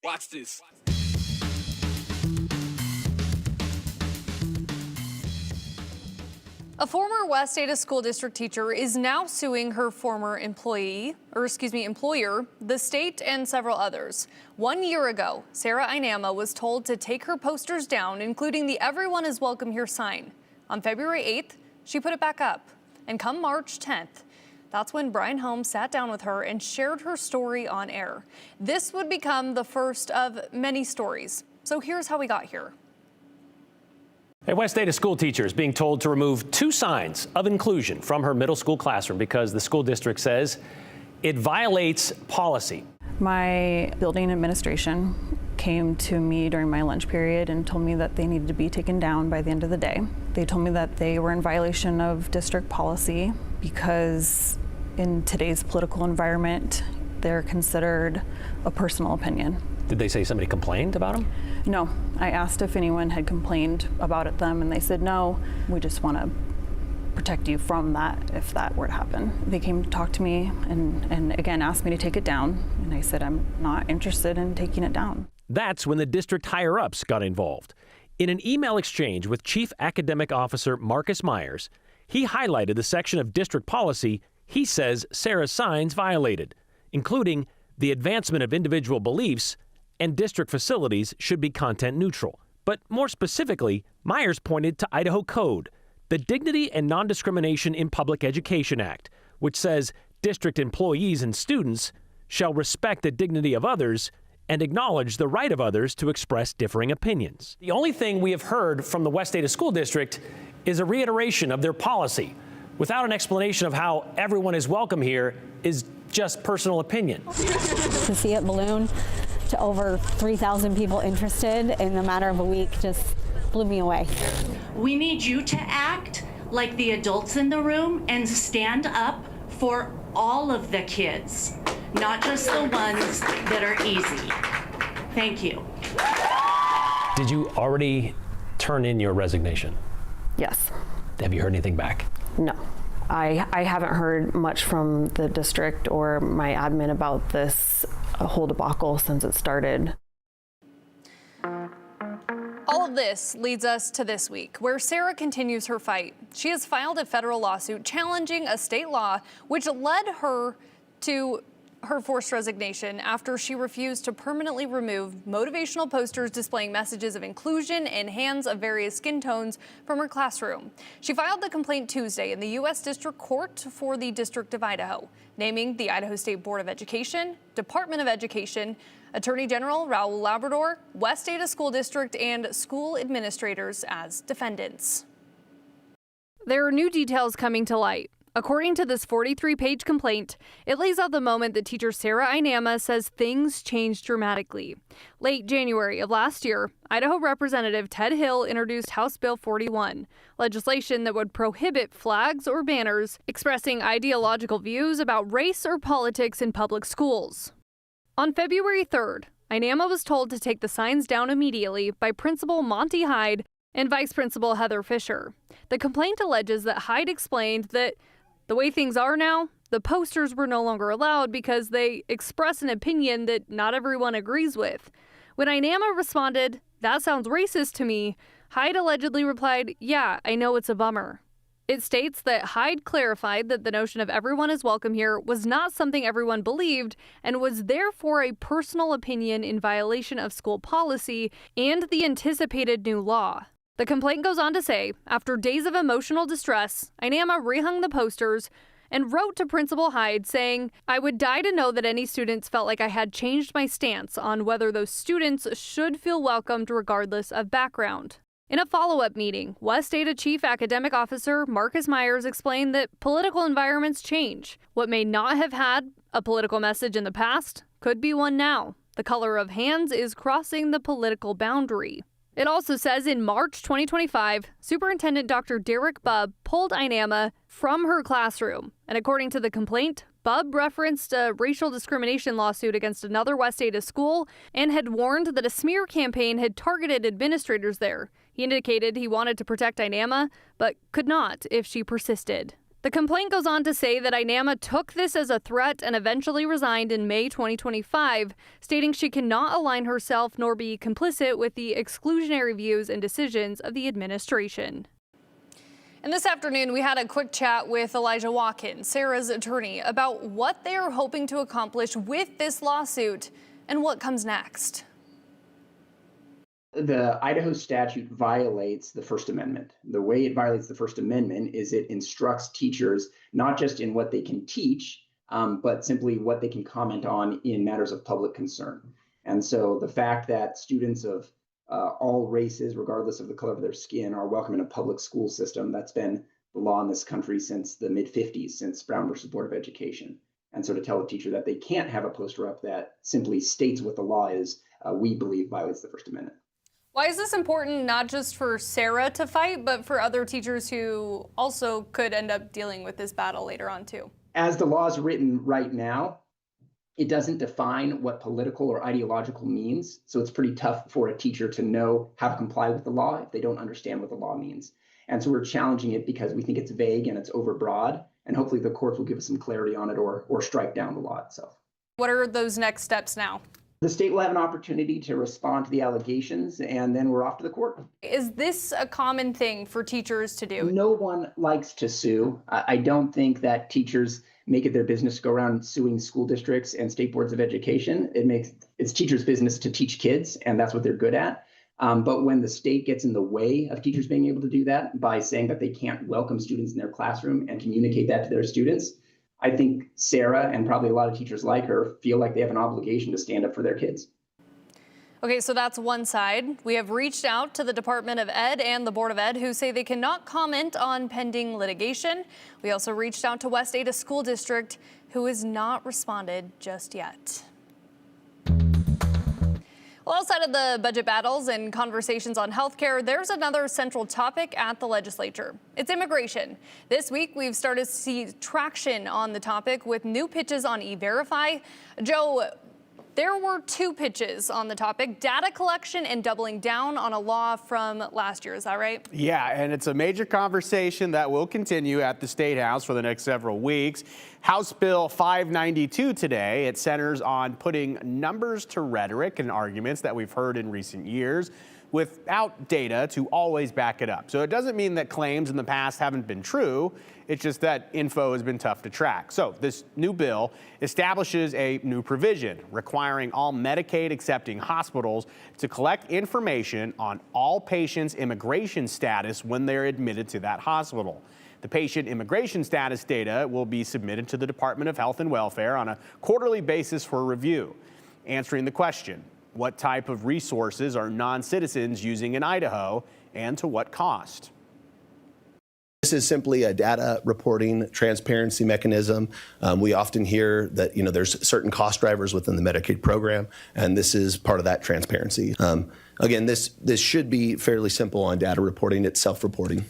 Watch this. A former West Ada School District teacher is now suing her former employer, the state, and several others. 1 year ago, Sarah Inama was told to take her posters down, including the "Everyone is Welcome Here" sign. On February 8th, she put it back up. And come March 10th, that's when Brian Holmes sat down with her and shared her story on air. This would become the first of many stories. So here's how we got here. A West Ada school teacher is being told to remove 2 signs of inclusion from her middle school classroom because the school district says it violates policy. My building administration came to me during my lunch period and told me that they needed to be taken down by the end of the day. They told me that they were in violation of district policy because in today's political environment, they're considered a personal opinion. Did they say somebody complained about them? No, I asked if anyone had complained about them, and they said no. We just want to protect you from that if that were to happen. They came to talk to me and again asked me to take it down, and I said I'm not interested in taking it down. That's when the district higher-ups got involved. In an email exchange with Chief Academic Officer Marcus Myers, he highlighted the section of district policy he says Sarah's signs violated, including the advancement of individual beliefs and district facilities should be content neutral. But more specifically, Myers pointed to Idaho Code, the Dignity and Non-Discrimination in Public Education Act, which says district employees and students shall respect the dignity of others and acknowledge the right of others to express differing opinions. The only thing we have heard from the West Ada School District is a reiteration of their policy, without an explanation of how everyone is welcome here is just personal opinion. To see it balloon to over 3,000 people interested in a matter of a week just blew me away. We need you to act like the adults in the room and stand up for all of the kids, not just the ones that are easy. Thank you. Did you already turn in your resignation? Yes. Have you heard anything back? No. I haven't heard much from the district or my admin about this whole debacle since it started. All of this leads us to this week, where Sarah continues her fight. She has filed a federal lawsuit challenging a state law which led her to her forced resignation after she refused to permanently remove motivational posters displaying messages of inclusion and hands of various skin tones from her classroom. She filed the complaint Tuesday in the U.S. District Court for the District of Idaho, naming the Idaho State Board of Education, Department of Education, Attorney General Raul Labrador, West Ada School District, and school administrators as defendants. There are new details coming to light. According to this 43-page complaint, it lays out the moment that teacher Sarah Inama says things changed dramatically. Late January of last year, Idaho Representative Ted Hill introduced House Bill 41, legislation that would prohibit flags or banners expressing ideological views about race or politics in public schools. On February 3rd, Inama was told to take the signs down immediately by Principal Monty Hyde and Vice Principal Heather Fisher. The complaint alleges that Hyde explained that the way things are now, the posters were no longer allowed because they express an opinion that not everyone agrees with. When Inama responded, "That sounds racist to me," Hyde allegedly replied, "Yeah, I know it's a bummer." It states that Hyde clarified that the notion of everyone is welcome here was not something everyone believed and was therefore a personal opinion in violation of school policy and the anticipated new law. The complaint goes on to say, after days of emotional distress, Inama rehung the posters and wrote to Principal Hyde saying, "I would die to know that any students felt like I had changed my stance on whether those students should feel welcomed regardless of background." In a follow-up meeting, West Ada Chief Academic Officer Marcus Myers explained that political environments change. What may not have had a political message in the past could be one now. The color of hands is crossing the political boundary. It also says in March 2025, Superintendent Dr. Derek Bubb pulled Inama from her classroom. And according to the complaint, Bubb referenced a racial discrimination lawsuit against another West Ada school and had warned that a smear campaign had targeted administrators there. He indicated he wanted to protect Inama, but could not if she persisted. The complaint goes on to say that Inama took this as a threat and eventually resigned in May 2025, stating she cannot align herself nor be complicit with the exclusionary views and decisions of the administration. And this afternoon, we had a quick chat with Elijah Watkins, Sarah's attorney, about what they are hoping to accomplish with this lawsuit and what comes next. The Idaho statute violates the First Amendment. The way it violates the First Amendment is it instructs teachers not just in what they can teach, but simply what they can comment on in matters of public concern. And so the fact that students of all races, regardless of the color of their skin, are welcome in a public school system, that's been the law in this country since the mid-50s, since Brown versus Board of Education. And so to tell a teacher that they can't have a poster up that simply states what the law is, we believe violates the First Amendment. Why is this important, not just for Sarah to fight, but for other teachers who also could end up dealing with this battle later on too? As the law is written right now, it doesn't define what political or ideological means. So it's pretty tough for a teacher to know how to comply with the law if they don't understand what the law means. And so we're challenging it because we think it's vague and it's overbroad. And hopefully the courts will give us some clarity on it or strike down the law itself. What are those next steps now? The state will have an opportunity to respond to the allegations, and then we're off to the court. Is this a common thing for teachers to do? No one likes to sue. I don't think that teachers make it their business to go around suing school districts and state boards of education. It's teachers' business to teach kids, and that's what they're good at. But when the state gets in the way of teachers being able to do that by saying that they can't welcome students in their classroom and communicate that to their students, I think Sarah and probably a lot of teachers like her feel like they have an obligation to stand up for their kids. Okay, so that's one side. We have reached out to the Department of Ed and the Board of Ed, who say they cannot comment on pending litigation. We also reached out to West Ada School District, who has not responded just yet. Well, outside of the budget battles and conversations on healthcare, there's another central topic at the legislature. It's immigration. This week, we've started to see traction on the topic with new pitches on E-Verify. Joe, there were two pitches on the topic, data collection and doubling down on a law from last year. Is that right? Yeah, and it's a major conversation that will continue at the State House for the next several weeks. House Bill 592 today, it centers on putting numbers to rhetoric and arguments that we've heard in recent years without data to always back it up. So it doesn't mean that claims in the past haven't been true. It's just that info has been tough to track. So this new bill establishes a new provision requiring all Medicaid accepting hospitals to collect information on all patients' immigration status when they're admitted to that hospital. The patient immigration status data will be submitted to the Department of Health and Welfare on a quarterly basis for review, answering the question, what type of resources are non-citizens using in Idaho and to what cost? This is simply a data reporting transparency mechanism. We often hear that there's certain cost drivers within the Medicaid program, and this is part of that transparency. Again, this should be fairly simple on data reporting. It's self-reporting.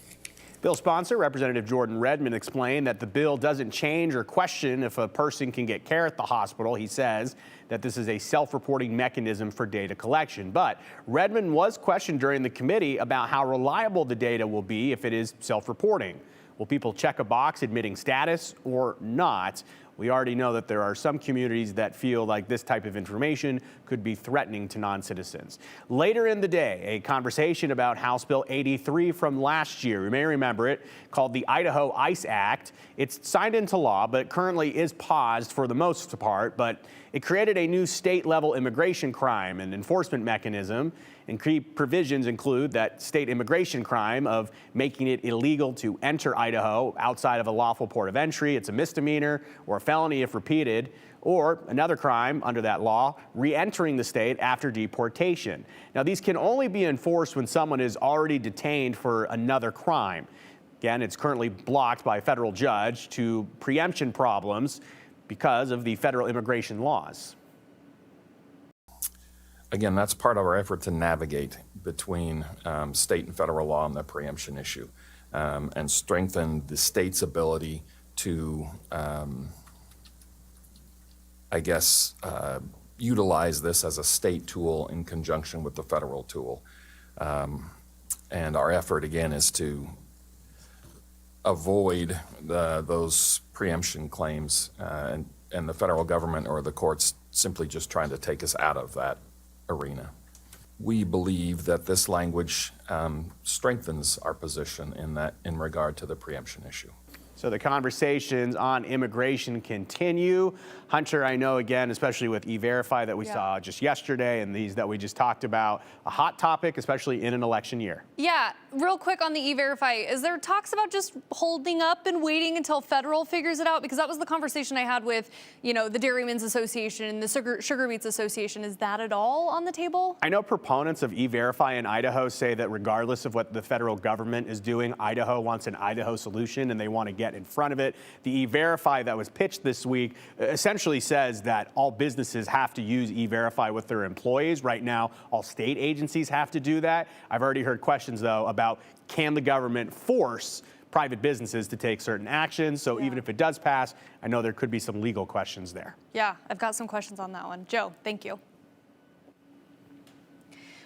Bill sponsor, Representative Jordan Redmond, explained that the bill doesn't change or question if a person can get care at the hospital. He says that this is a self-reporting mechanism for data collection. But Redmond was questioned during the committee about how reliable the data will be if it is self-reporting. Will people check a box admitting status or not? We already know that there are some communities that feel like this type of information could be threatening to non-citizens. Later in the day, a conversation about House Bill 83 from last year. You may remember it, called the Idaho ICE Act. It's signed into law, but it currently is paused for the most part. But it created a new state-level immigration crime and enforcement mechanism. And key provisions include that state immigration crime of making it illegal to enter Idaho outside of a lawful port of entry. It's a misdemeanor or a felony if repeated, or another crime under that law, re-entering the state after deportation. Now, these can only be enforced when someone is already detained for another crime. Again, it's currently blocked by a federal judge to preemption problems because of the federal immigration laws. Again, that's part of our effort to navigate between state and federal law on the preemption issue and strengthen the state's ability to, utilize this as a state tool in conjunction with the federal tool. And our effort, again, is to avoid those preemption claims and the federal government or the courts simply just trying to take us out of that arena. We believe that this language strengthens our position in regard to the preemption issue. So the conversations on immigration continue. Hunter, I know, again, especially with E-Verify that we saw just yesterday and these that we just talked about, a hot topic, especially in an election year. Yeah, real quick on the E-Verify, is there talks about just holding up and waiting until federal figures it out? Because that was the conversation I had with, the Dairymen's Association and the Sugar Beets Association. Is that at all on the table? I know proponents of E-Verify in Idaho say that regardless of what the federal government is doing, Idaho wants an Idaho solution and they want to get in front of it. The E-Verify that was pitched this week essentially says that all businesses have to use E-Verify with their employees. Right now, all state agencies have to do that. I've already heard questions, though, about can the government force private businesses to take certain actions? So even if it does pass, I know there could be some legal questions there. Yeah, I've got some questions on that one. Joe, thank you.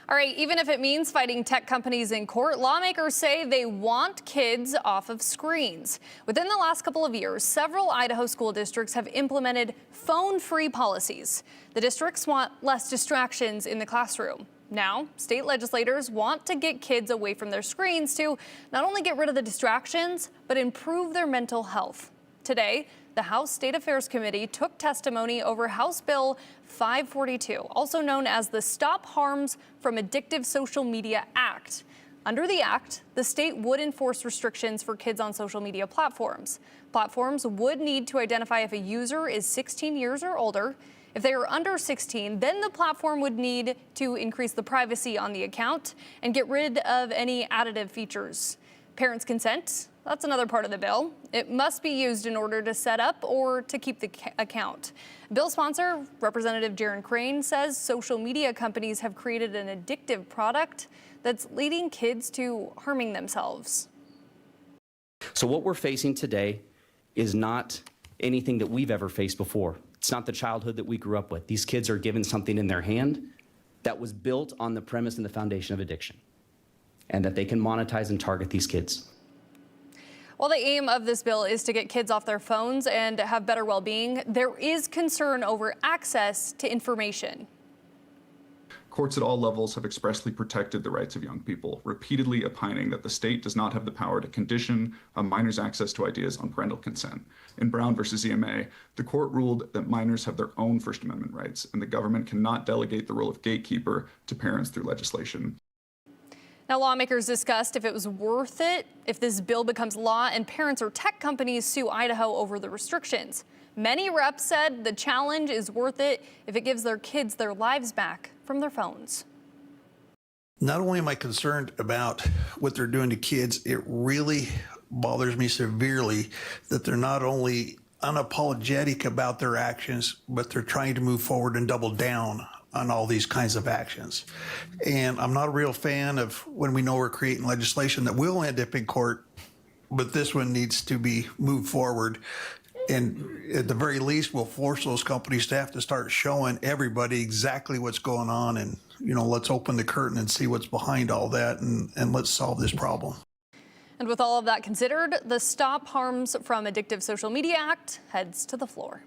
All right, even if it means fighting tech companies in court, lawmakers say they want kids off of screens. Within the last couple of years, several Idaho school districts have implemented phone-free policies. The districts want less distractions in the classroom. Now, state legislators want to get kids away from their screens to not only get rid of the distractions, but improve their mental health. Today, the House State Affairs Committee took testimony over House Bill 542, also known as the Stop Harms from Addictive Social Media Act. Under the act, the state would enforce restrictions for kids on social media platforms. Platforms would need to identify if a user is 16 years or older. If they are under 16, then the platform would need to increase the privacy on the account and get rid of any additive features. Parents' consent, that's another part of the bill. It must be used in order to set up or to keep the account. Bill sponsor, Representative Jaron Crane, says social media companies have created an addictive product that's leading kids to harming themselves. So what we're facing today is not anything that we've ever faced before. It's not the childhood that we grew up with. These kids are given something in their hand that was built on the premise and the foundation of addiction, and that they can monetize and target these kids. While the aim of this bill is to get kids off their phones and have better well-being, there is concern over access to information. Courts at all levels have expressly protected the rights of young people, repeatedly opining that the state does not have the power to condition a minor's access to ideas on parental consent. In Brown versus EMA, the court ruled that minors have their own First Amendment rights, and the government cannot delegate the role of gatekeeper to parents through legislation. Now, lawmakers discussed if it was worth it if this bill becomes law and parents or tech companies sue Idaho over the restrictions. Many reps said the challenge is worth it if it gives their kids their lives back from their phones. Not only am I concerned about what they're doing to kids, it really bothers me severely that they're not only unapologetic about their actions, but they're trying to move forward and double down on all these kinds of actions. And I'm not a real fan of when we know we're creating legislation that will end up in court, but this one needs to be moved forward. And at the very least, we'll force those companies to have to start showing everybody exactly what's going on. And, let's open the curtain and see what's behind all that, and let's solve this problem. And with all of that considered, the Stop Harms from Addictive Social Media Act heads to the floor.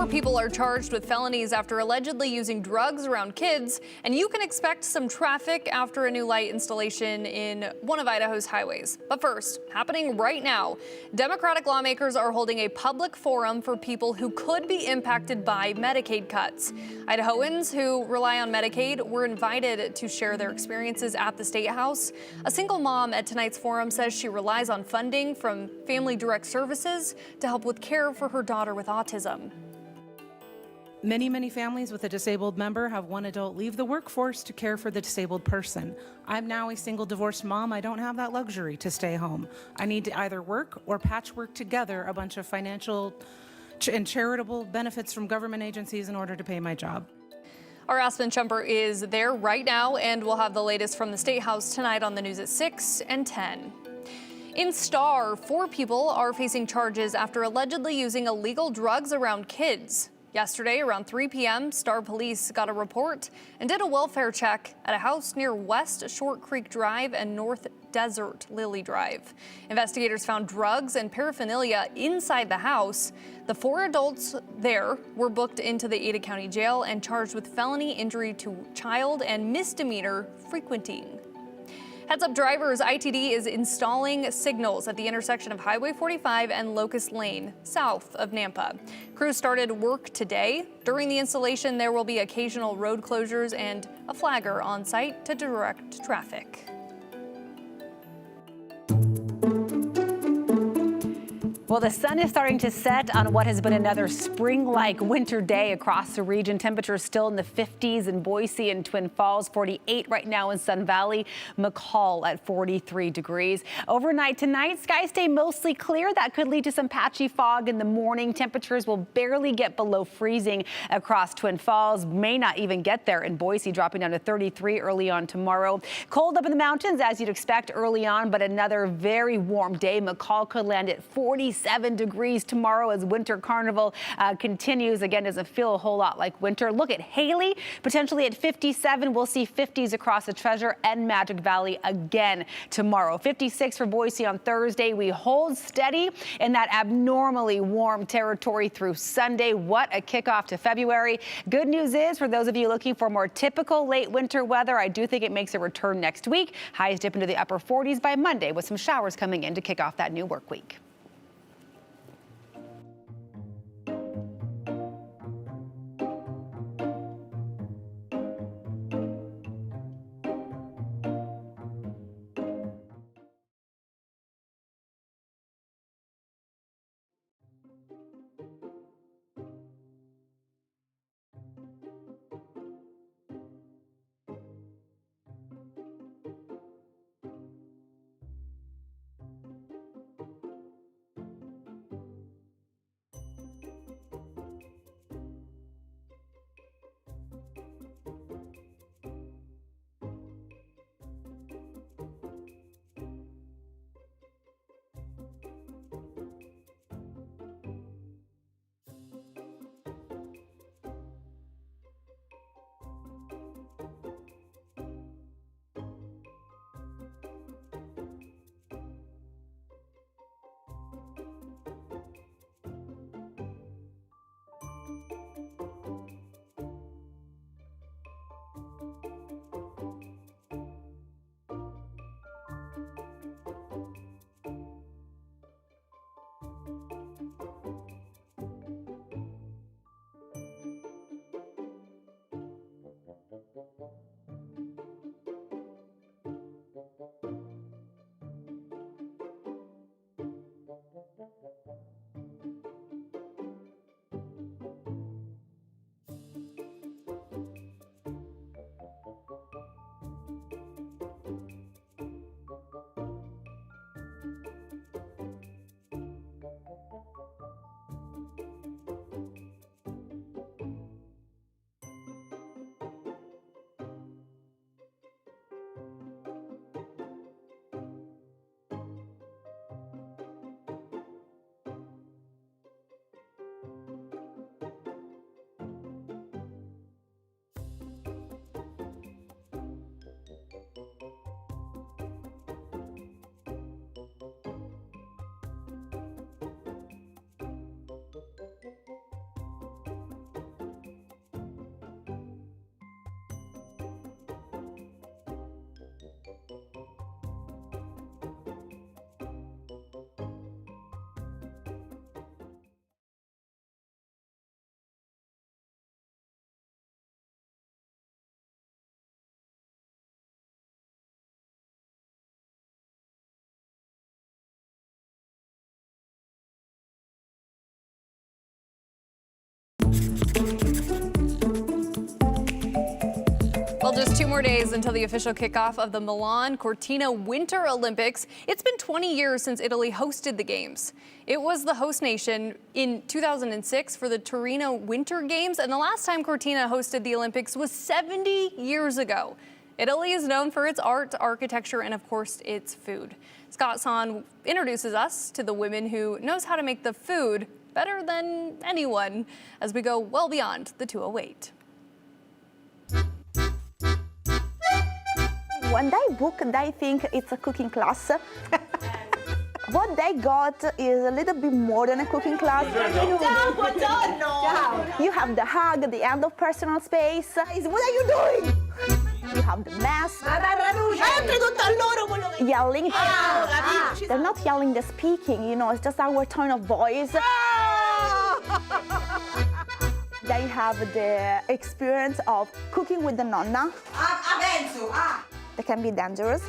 4 people are charged with felonies after allegedly using drugs around kids, and you can expect some traffic after a new light installation in one of Idaho's highways. But first, happening right now, Democratic lawmakers are holding a public forum for people who could be impacted by Medicaid cuts. Idahoans who rely on Medicaid were invited to share their experiences at the State House. A single mom at tonight's forum says she relies on funding from Family Direct Services to help with care for her daughter with autism. Many families with a disabled member have one adult leave the workforce to care for the disabled person. I'm now a single divorced mom. I don't have that luxury to stay home. I need to either work or patchwork together a bunch of financial and charitable benefits from government agencies in order to pay my job. Our Aspen Chumper is there right now, and we'll have the latest from the State House tonight on the news at 6 and 10. In Star, 4 people are facing charges after allegedly using illegal drugs around kids. Yesterday, around 3 p.m., Star Police got a report and did a welfare check at a house near West Short Creek Drive and North Desert Lily Drive. Investigators found drugs and paraphernalia inside the house. The 4 adults there were booked into the Ada County Jail and charged with felony injury to child and misdemeanor frequenting. Heads up drivers, ITD is installing signals at the intersection of Highway 45 and Locust Lane, south of Nampa. Crews started work today. During the installation, there will be occasional road closures and a flagger on site to direct traffic. Well, the sun is starting to set on what has been another spring-like winter day across the region. Temperatures still in the 50s in Boise and Twin Falls, 48 right now in Sun Valley, McCall at 43 degrees. Overnight tonight, skies stay mostly clear. That could lead to some patchy fog in the morning. Temperatures will barely get below freezing across Twin Falls, may not even get there in Boise, dropping down to 33 early on tomorrow. Cold up in the mountains, as you'd expect early on, but another very warm day. McCall could land at 47 degrees tomorrow as Winter Carnival continues. Again, doesn't feel a whole lot like winter. Look at Haley, potentially at 57. We'll see 50s across the Treasure and Magic Valley again tomorrow. 56 for Boise on Thursday. We hold steady in that abnormally warm territory through Sunday. What a kickoff to February. Good news is, for those of you looking for more typical late winter weather, I do think it makes a return next week. Highs dip into the upper 40s by Monday with some showers coming in to kick off that new work week. Just 2 more days until the official kickoff of the Milan Cortina Winter Olympics. It's been 20 years since Italy hosted the Games. It was the host nation in 2006 for the Torino Winter Games, and the last time Cortina hosted the Olympics was 70 years ago. Italy is known for its art, architecture, and of course, its food. Scott Son introduces us to the women who knows how to make the food better than anyone as we go well beyond the 208. When they book, they think it's a cooking class. What they got is a little bit more than a cooking class. You have the hug, the end of personal space. What are you doing? You have the mess. Yelling. They're not yelling, they're speaking, you know, it's just our tone of voice. They have the experience of cooking with the nonna. That can be dangerous.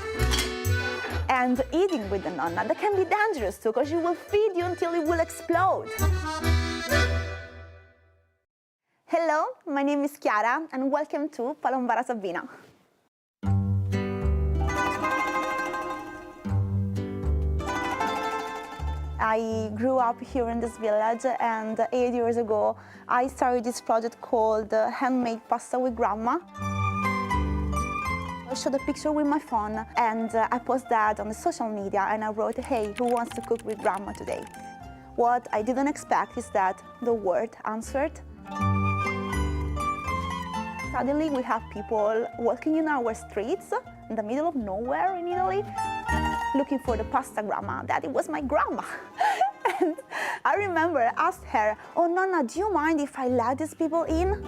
And eating with the nonna, that can be dangerous too, because she will feed you until it will explode. Hello, my name is Chiara, and welcome to Palombara Sabina. I grew up here in this village, and 8 years ago, I started this project called Handmade Pasta with Grandma. I showed a picture with my phone, and I posted that on the social media, and I wrote, hey, who wants to cook with Grandma today? What I didn't expect is that the word answered. Suddenly, we have people walking in our streets in the middle of nowhere in Italy, looking for the pasta grandma. That it was my grandma. And I remember I asked her, oh, Nonna, do you mind if I let these people in?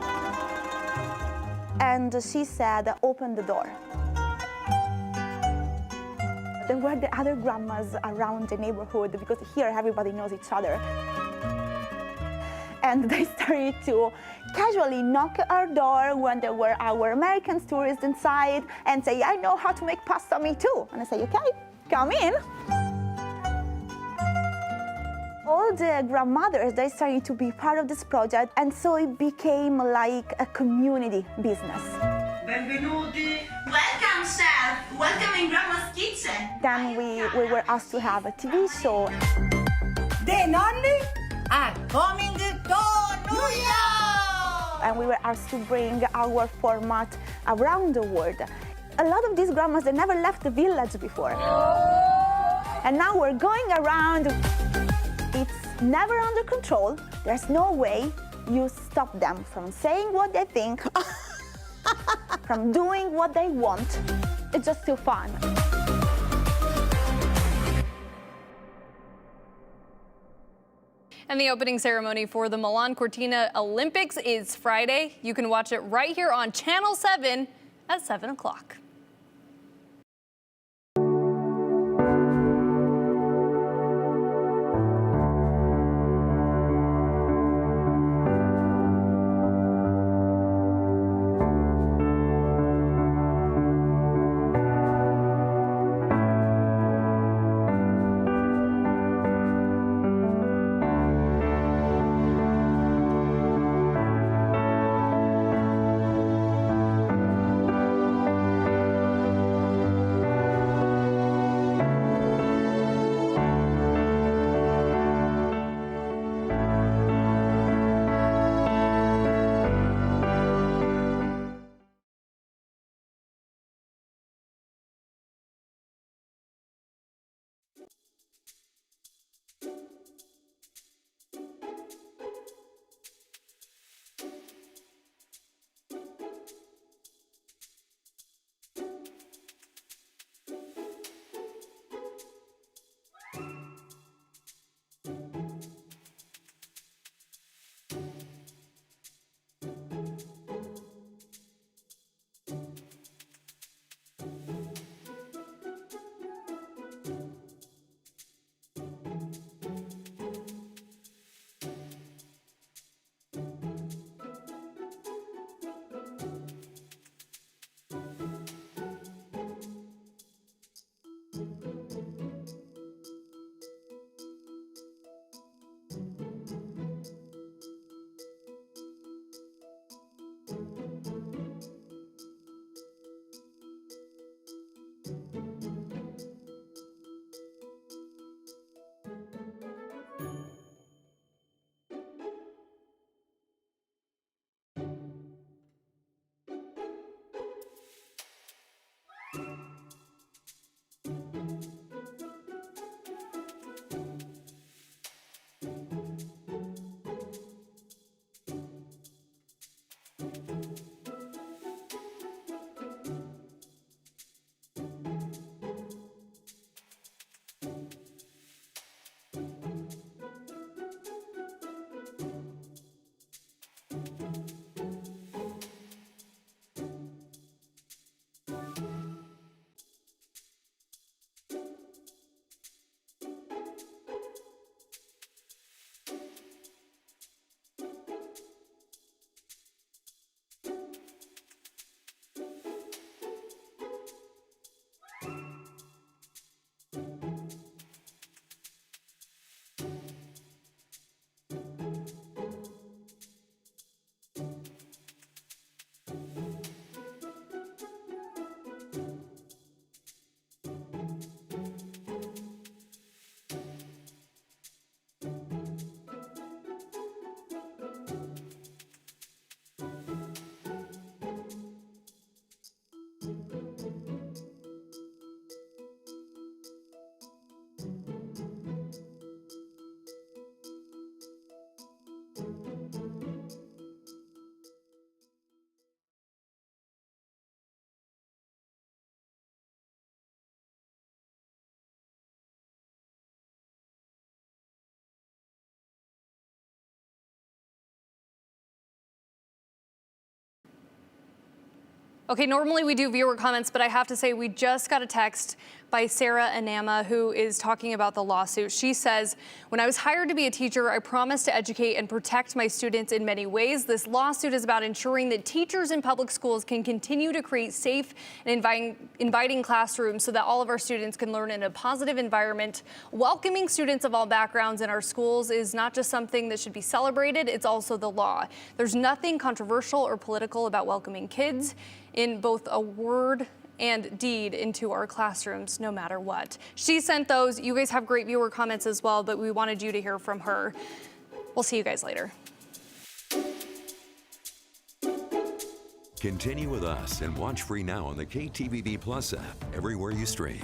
And she said, open the door. There were the other grandmas around the neighborhood, because here everybody knows each other. And they started to casually knock at our door when there were our American tourists inside and say, I know how to make pasta, me too. And I say, okay, come in. All the grandmothers, they started to be part of this project, and so it became like a community business. Benvenuti. Welcome, chef. Welcome in Grandma's kitchen. Then we were asked to have a TV show. The nonni are coming to New York. And we were asked to bring our format around the world. A lot of these grandmas, they never left the village before. And now we're going around. It's never under control. There's no way you stop them from saying what they think, from doing what they want. It's just too fun. And the opening ceremony for the Milan Cortina Olympics is Friday. You can watch it right here on Channel 7 at 7 o'clock. Okay, normally we do viewer comments, but I have to say we just got a text by Sarah Anama, who is talking about the lawsuit. She says, when I was hired to be a teacher, I promised to educate and protect my students in many ways. This lawsuit is about ensuring that teachers in public schools can continue to create safe and inviting classrooms so that all of our students can learn in a positive environment. Welcoming students of all backgrounds in our schools is not just something that should be celebrated, it's also the law. There's nothing controversial or political about welcoming kids in both a word and deed into our classrooms, no matter what. She sent those. You guys have great viewer comments as well, but we wanted you to hear from her. We'll see you guys later. Continue with us and watch free now on the KTVB Plus app everywhere you stream.